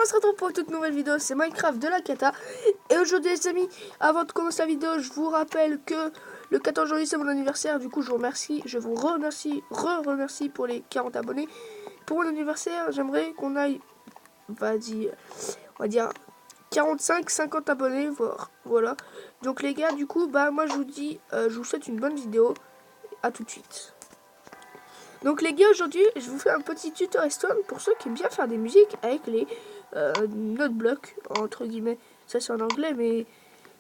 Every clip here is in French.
on se retrouve pour une toute nouvelle vidéo, c'est Minecraft de la Cata. Et aujourd'hui les amis, avant de commencer la vidéo, je vous rappelle que le 14 janvier c'est mon anniversaire. Du coup je vous remercie pour les 40 abonnés. Pour mon anniversaire, j'aimerais qu'on aille, on va dire 45-50 abonnés, voilà. Donc les gars, du coup, bah moi je vous dis, je vous souhaite une bonne vidéo. À tout de suite. Donc les gars, aujourd'hui je vous fais un petit tuto redstone pour ceux qui aiment bien faire des musiques avec les notes blocs, entre guillemets. Ça c'est en anglais, mais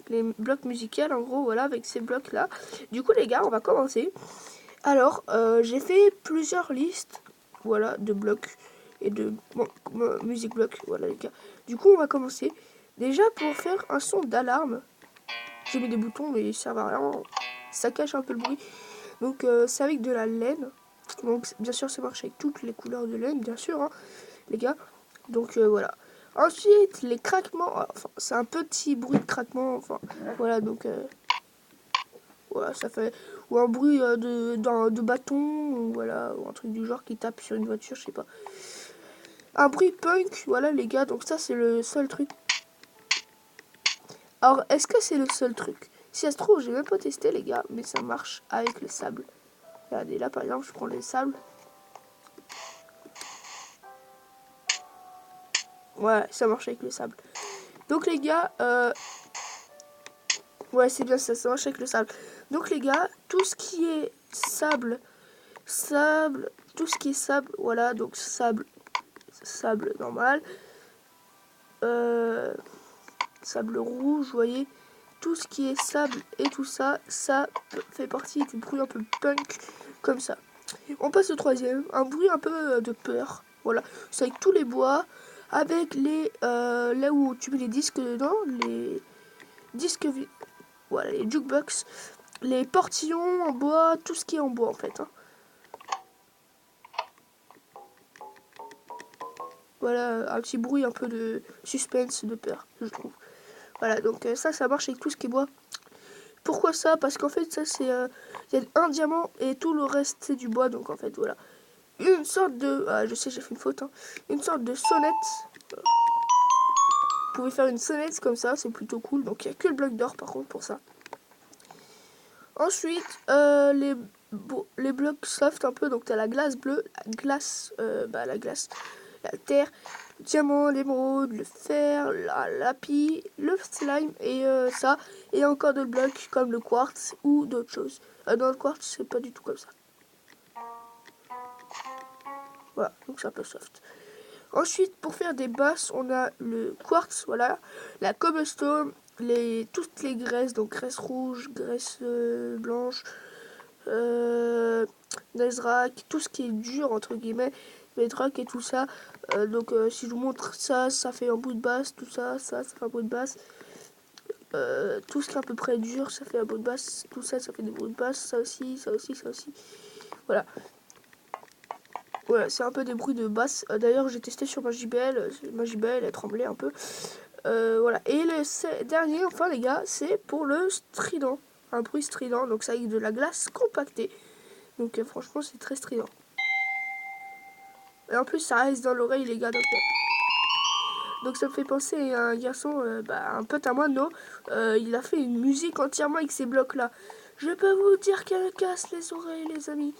les blocs musicaux en gros, voilà, avec ces blocs là. Du coup les gars, on va commencer. Alors j'ai fait plusieurs listes, voilà, de blocs et de musique blocs, voilà les gars. Du coup on va commencer. Déjà pour faire un son d'alarme, j'ai mis des boutons mais ils servent à rien, ça cache un peu le bruit. Donc c'est avec de la laine. Donc bien sûr ça marche avec toutes les couleurs de laine, bien sûr, hein, les gars. Donc voilà. Ensuite les craquements, enfin c'est un petit bruit de craquement, enfin voilà, donc voilà, ça fait, ou un bruit de bâton, ou voilà, ou un truc du genre qui tape sur une voiture, je sais pas. Un bruit punk, voilà les gars, donc ça c'est le seul truc. Alors est-ce que c'est le seul truc? Si ça se trouve, j'ai même pas testé les gars, mais ça marche avec le sable. Regardez là par exemple, je prends le sable. Ouais, ça marche avec le sable. Donc les gars, ouais c'est bien ça, ça marche avec le sable. Donc les gars, tout ce qui est sable, tout ce qui est sable, voilà, donc sable normal, sable rouge, vous voyez, tout ce qui est sable et tout ça, ça fait partie du bruit un peu punk, comme ça. On passe au troisième, un bruit un peu de peur, voilà, c'est avec tous les bois, avec les, là où tu mets les disques dedans, les disques, voilà, les jukebox, les portillons en bois, tout ce qui est en bois en fait, hein. Voilà, un petit bruit un peu de suspense, de peur, je trouve. Voilà, donc ça marche avec tout ce qui est bois. Pourquoi ça? Parce qu'en fait, ça c'est, il y a un diamant et tout le reste c'est du bois, donc en fait, voilà. Une sorte de, je sais, j'ai fait une faute, hein. Une sorte de sonnette. Vous pouvez faire une sonnette comme ça, c'est plutôt cool. Donc il n'y a que le bloc d'or par contre pour ça. Ensuite, les blocs soft un peu, donc tu as la glace bleue, la glace, la terre, le diamant, l'émeraude, le fer, la lapis, le slime et ça. Et encore d'autres blocs comme le quartz ou d'autres choses. Dans le quartz, c'est pas du tout comme ça. Voilà, donc c'est un peu soft. Ensuite, pour faire des basses, on a le quartz, voilà, la cobblestone, toutes les graisses, donc graisse rouge, graisse blanche, Netherrack, tout ce qui est dur entre guillemets, Bedrock et tout ça. Donc si je vous montre ça, ça fait un bout de basse, tout ça, ça fait un bout de basse. Tout ce qui est à peu près dur, ça fait un bout de basse, tout ça, ça fait des bouts de basse, ça aussi, ça aussi, ça aussi. Voilà. Voilà, c'est un peu des bruits de basse. D'ailleurs, j'ai testé sur ma JBL, elle tremblait un peu. Voilà. Et le dernier, enfin les gars, c'est pour le strident. Un bruit strident, donc ça avec de la glace compactée. Donc franchement, c'est très strident. Et en plus, ça reste dans l'oreille, les gars. Donc ça me fait penser à un garçon, un pote à moi, non. Il a fait une musique entièrement avec ces blocs-là. Je peux vous dire qu'elle me casse les oreilles, les amis.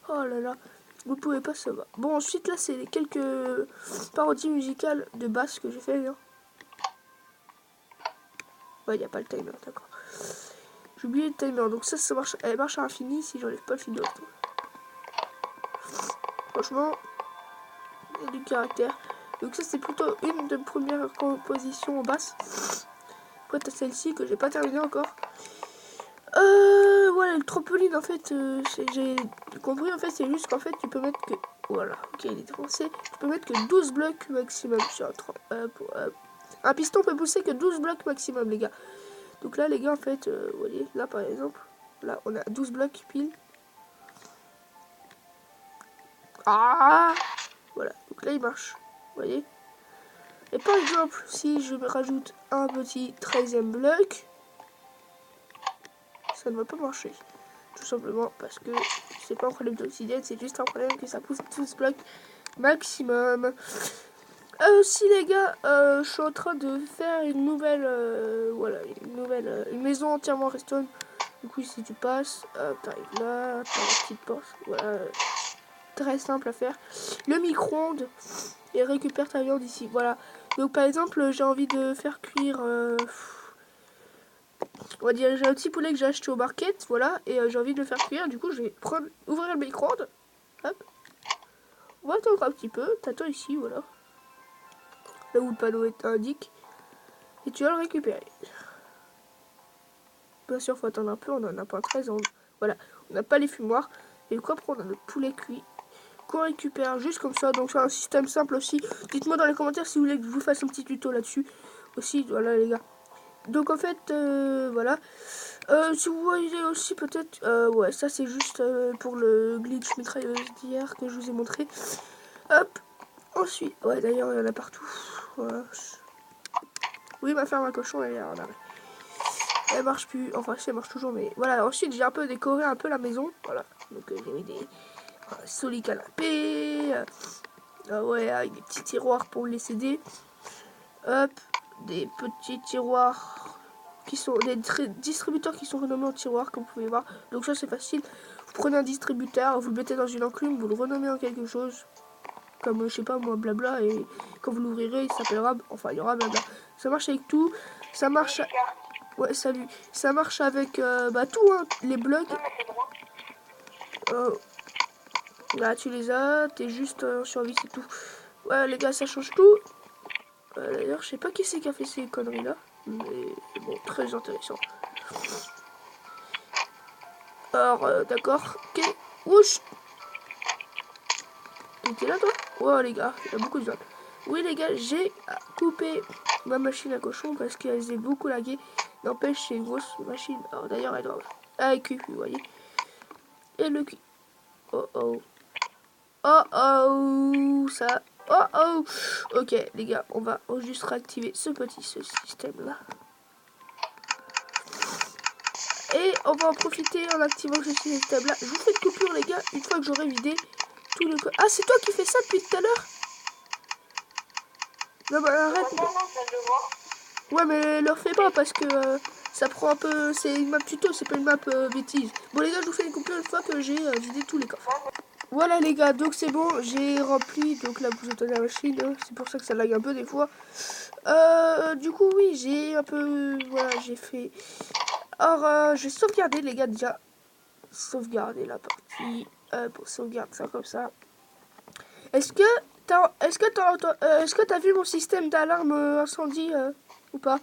Oh là là. Vous pouvez pas savoir. Bon, ensuite, là, c'est quelques parodies musicales de basse que j'ai fait. Hein. Ouais, il n'y a pas le timer, d'accord. J'ai oublié le timer. Donc ça marche, elle marche à l'infini si j'enlève pas le fil de retour. Franchement, il y a du caractère. Donc ça, c'est plutôt une de mes premières compositions en basse. Après, t'as celle-ci que j'ai pas terminée encore. Voilà, le trampoline, en fait, j'ai compris, en fait, c'est juste qu'en fait, tu peux mettre que... Voilà, ok, il est français. Tu peux mettre que 12 blocs maximum sur un piston peut pousser que 12 blocs maximum, les gars. Donc là, les gars, en fait, vous voyez, là, par exemple, là, on a 12 blocs pile. Ah! Voilà, donc là, il marche. Vous voyez? Et par exemple, si je me rajoute un petit 13e bloc, ça ne va pas marcher. Tout simplement parce que c'est pas un problème d'obsidienne, c'est juste un problème que ça pousse 12 blocs maximum. Aussi les gars, je suis en train de faire une nouvelle, voilà, une maison entièrement redstone. Du coup si tu passes, t'arrives là, t'as la petite porte, voilà, très simple à faire. Le micro-ondes et récupère ta viande ici, voilà. Donc par exemple j'ai envie de faire cuire, on va dire j'ai un petit poulet que j'ai acheté au market, voilà, et j'ai envie de le faire cuire. Du coup je vais prendre, ouvrir le micro-ondes, hop, on va attendre un petit peu, t'attends ici, voilà, là où le panneau indique, et tu vas le récupérer. Bien sûr, faut attendre un peu, on en a pas 13 ans. Voilà, on n'a pas les fumoirs. Et quoi prendre le poulet cuit qu'on récupère juste comme ça. Donc c'est un système simple aussi. Dites-moi dans les commentaires si vous voulez que je vous fasse un petit tuto là-dessus. Aussi, voilà les gars. Donc en fait, voilà. Si vous voyez aussi peut-être... ouais, ça c'est juste pour le glitch mitrailleuse d'hier que je vous ai montré. Hop. Ensuite, ouais d'ailleurs il y en a partout. Voilà. Oui, ma ferme à cochon elle est en arrêt. Elle marche plus, enfin si elle marche toujours, mais voilà. Ensuite j'ai un peu décoré un peu la maison, voilà. Donc j'ai mis des jolis canapés, ouais, avec des petits tiroirs pour les CD. Hop, des petits tiroirs qui sont des distributeurs qui sont renommés en tiroirs, comme vous pouvez voir. Donc ça c'est facile. Vous prenez un distributeur, vous le mettez dans une enclume, vous le renommez en quelque chose, comme je sais pas moi, blabla, et quand vous l'ouvrirez, il s'appellera, enfin il y aura blabla. Ça marche avec tout, ça marche. Ouais, salut. Ça marche avec tout, hein, les blogs. Là, tu les as, t'es juste en survie, c'est tout. Ouais, les gars, ça change tout. D'ailleurs, je sais pas qui c'est qui a fait ces conneries-là. Mais bon, très intéressant. Alors, d'accord. Ok. Ouch. T'es là, toi? Ouais, les gars, il y a beaucoup de zones. Oui, les gars, j'ai coupé ma machine à cochon parce qu'elle faisait beaucoup laguer. N'empêche, c'est une grosse machine. Alors, d'ailleurs, elle doit... Ah, elle cuit, vous voyez. Et le cuit. Oh, oh. Oh oh, ça. Oh oh. Ok, les gars, on va juste réactiver ce système là. Et on va en profiter en activant ce système là. Je vous fais une coupure, les gars, une fois que j'aurai vidé tout le. Ah, c'est toi qui fais ça depuis tout à l'heure? Non, bah arrête. Ouais, mais le refais pas parce que ça prend un peu. C'est une map tuto, c'est pas une map bêtise. Bon, les gars, je vous fais une coupure une fois que j'ai vidé tous les coffres. Voilà les gars, donc c'est bon, j'ai rempli, donc là vous entendez la machine, hein, c'est pour ça que ça lag un peu des fois. Du coup oui, j'ai un peu, voilà, j'ai fait... Alors, j'ai sauvegardé les gars déjà, sauvegarder la partie, pour sauvegarder ça comme ça. Est-ce que t'as vu mon système d'alarme incendie ou pas?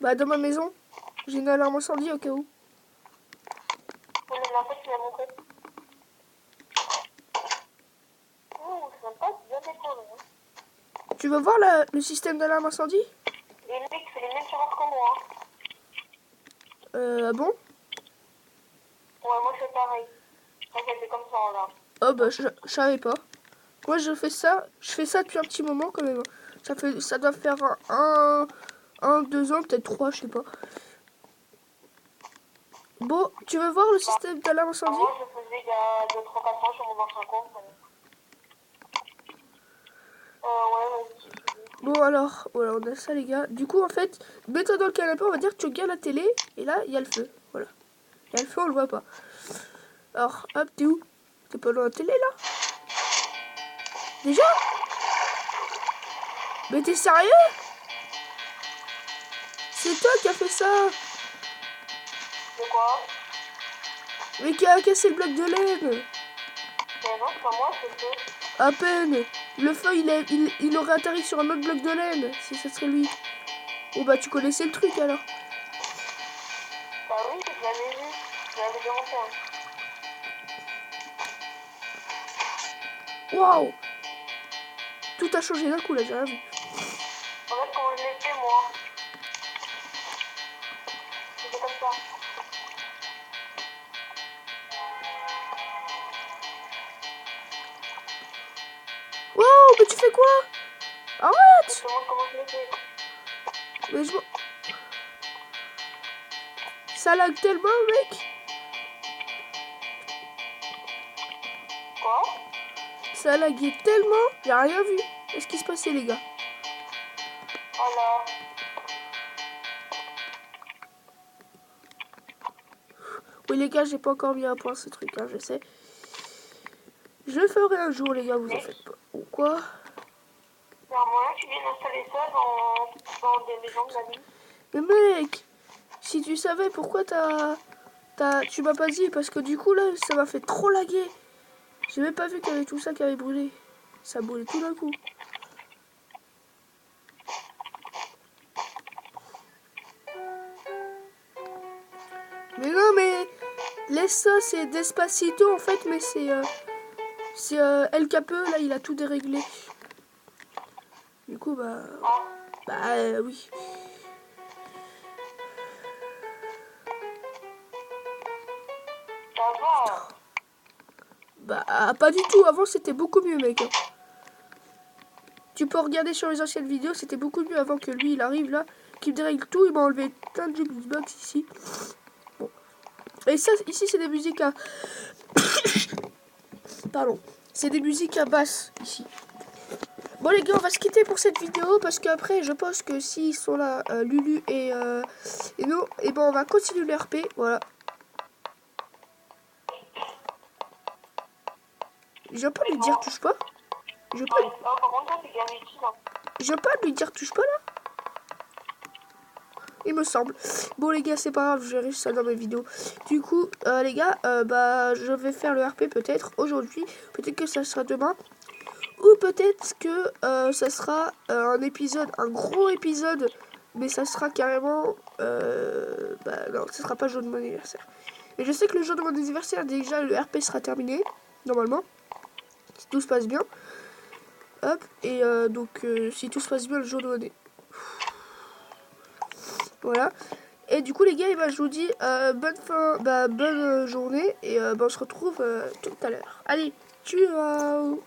Bah dans ma maison, j'ai une alarme incendie au cas où. Tu veux voir le système d'alarme incendie? Les mecs, c'est les mêmes tiroirs que moi. Ah bon? Ouais, moi c'est pareil. T'inquiète, c'est comme ça là. Oh bah je savais pas. Moi je fais ça depuis un petit moment quand même. Ça doit faire un 2 ans, peut-être 3, je sais pas. Bon, tu veux voir le système d'alarme incendie? Moi je faisais il y a 2-3-4 ans sur mon ancien compte. Ouais, vas-y. Bon alors, voilà, on a ça les gars. Du coup en fait, mets-toi dans le canapé, on va dire que tu regardes la télé, et là, il y a le feu. Voilà. Il y a le feu, on le voit pas. Alors, hop, t'es où? T'es pas dans la télé là? Déjà? Mais t'es sérieux? C'est toi qui a fait ça? C'est quoi? Mais qui a cassé le bloc de laine? Mais non, c'est pas moi, c'est eux. À peine. Le feu, il aurait atterri sur un autre bloc de laine, si ça serait lui. Bon bah tu connaissais le truc alors. Bah oui, je l'avais vu. Je l'avais démonté. Waouh! Tout a changé d'un coup là, j'ai rien vu. Regarde comment je l'ai fait moi. C'était comme ça. Waouh, mais tu fais quoi? Je Arrête! te montre comment je l'ai fait. Mais ça lag tellement, mec! Quoi? ça a lagué tellement, j'ai rien vu. Qu'est-ce qui se passait, les gars? Voilà. Oui, les gars, j'ai pas encore mis à point ce truc, hein, je sais. Je le ferai un jour, les gars, vous en faites pas. Ou quoi? Normalement, tu viens d'installer ça dans des maisons de la ville. Mais mec, si tu savais pourquoi tu m'as pas dit, parce que du coup, là, ça m'a fait trop laguer. J'ai même pas vu qu'il y avait tout ça qui avait brûlé. Ça brûlait tout d'un coup. Mais non, mais laisse ça, c'est Despacito en fait, mais c'est El Capo, là, il a tout déréglé. Du coup, oui. Ça va. Bah, pas du tout. Avant, c'était beaucoup mieux, mec. Tu peux regarder sur les anciennes vidéos, c'était beaucoup mieux avant que lui, il arrive là, qu'il dérègle tout. Il m'a enlevé plein de jukebox ici. Bon. Et ça, ici, c'est des musiques à... Pardon. C'est des musiques à basse, ici. Bon, les gars, on va se quitter pour cette vidéo, parce qu'après, je pense que s'ils sont là, Lulu et nous, et ben, on va continuer le RP, voilà. Je vais pas lui dire touche pas. Je peux lui dire touche pas là. Il me semble. Bon les gars, c'est pas grave, je verrai ça dans mes vidéos. Du coup, les gars, je vais faire le RP peut-être aujourd'hui. Peut-être que ça sera demain. Ou peut-être que ça sera un épisode, un gros épisode. Mais ça sera carrément... non, ça sera pas le jour de mon anniversaire. Mais je sais que le jour de mon anniversaire, déjà, le RP sera terminé. Normalement. Si tout se passe bien. Hop. Et donc, si tout se passe bien le jour de mon anniversaire. Voilà. Et du coup les gars, je vous dis bonne journée et on se retrouve tout à l'heure. Allez, ciao.